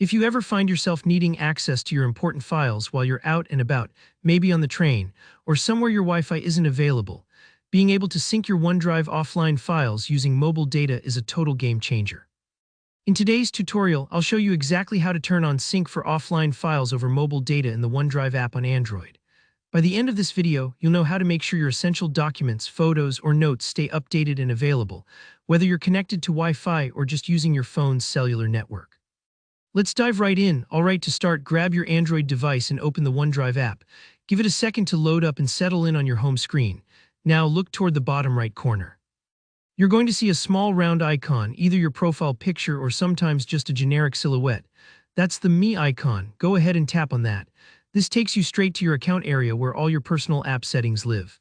If you ever find yourself needing access to your important files while you're out and about, maybe on the train, or somewhere your Wi-Fi isn't available, being able to sync your OneDrive offline files using mobile data is a total game changer. In today's tutorial, I'll show you exactly how to turn on sync for offline files over mobile data in the OneDrive app on Android. By the end of this video, you'll know how to make sure your essential documents, photos, or notes stay updated and available, whether you're connected to Wi-Fi or just using your phone's cellular network. Let's dive right in. Alright, to start, grab your Android device and open the OneDrive app. Give it a second to load up and settle in on your home screen. Now look toward the bottom right corner. You're going to see a small round icon, either your profile picture or sometimes just a generic silhouette. That's the Me icon. Go ahead and tap on that. This takes you straight to your account area where all your personal app settings live.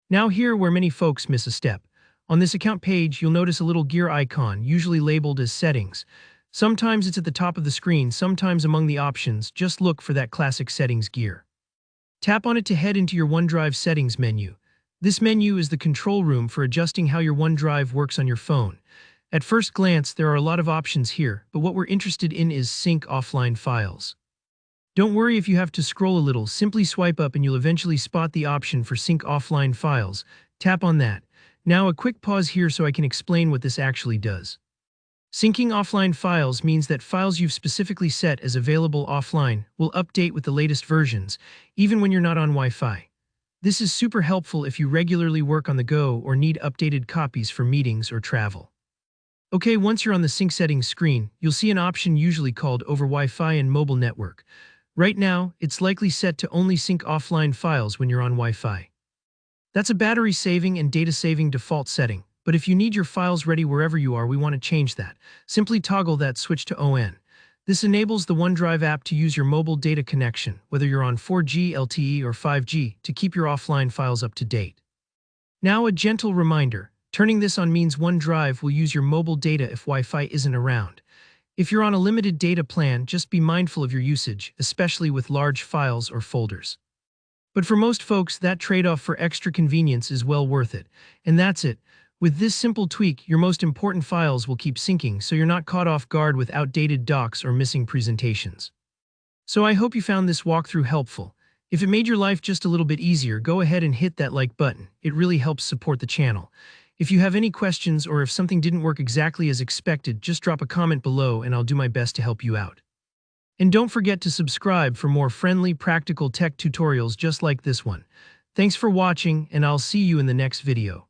Now here where many folks miss a step. On this account page, you'll notice a little gear icon, usually labeled as Settings. Sometimes it's at the top of the screen, sometimes among the options. Just look for that classic Settings gear. Tap on it to head into your OneDrive Settings menu. This menu is the control room for adjusting how your OneDrive works on your phone. At first glance, there are a lot of options here, but what we're interested in is Sync Offline Files. Don't worry if you have to scroll a little, simply swipe up and you'll eventually spot the option for Sync Offline Files. Tap on that. Now a quick pause here so I can explain what this actually does. Syncing offline files means that files you've specifically set as available offline will update with the latest versions, even when you're not on Wi-Fi. This is super helpful if you regularly work on the go or need updated copies for meetings or travel. Okay, once you're on the sync settings screen, you'll see an option usually called Over Wi-Fi and Mobile Network. Right now, it's likely set to only sync offline files when you're on Wi-Fi. That's a battery-saving and data-saving default setting, but if you need your files ready wherever you are, we want to change that. Simply toggle that switch to ON. This enables the OneDrive app to use your mobile data connection, whether you're on 4G, LTE, or 5G, to keep your offline files up to date. Now a gentle reminder, turning this on means OneDrive will use your mobile data if Wi-Fi isn't around. If you're on a limited data plan, just be mindful of your usage, especially with large files or folders. But for most folks, that trade-off for extra convenience is well worth it. And that's it. With this simple tweak, your most important files will keep syncing, so you're not caught off guard with outdated docs or missing presentations. So I hope you found this walkthrough helpful. If it made your life just a little bit easier, go ahead and hit that like button. It really helps support the channel. If you have any questions or if something didn't work exactly as expected, just drop a comment below and I'll do my best to help you out. And don't forget to subscribe for more friendly, practical tech tutorials just like this one. Thanks for watching, and I'll see you in the next video.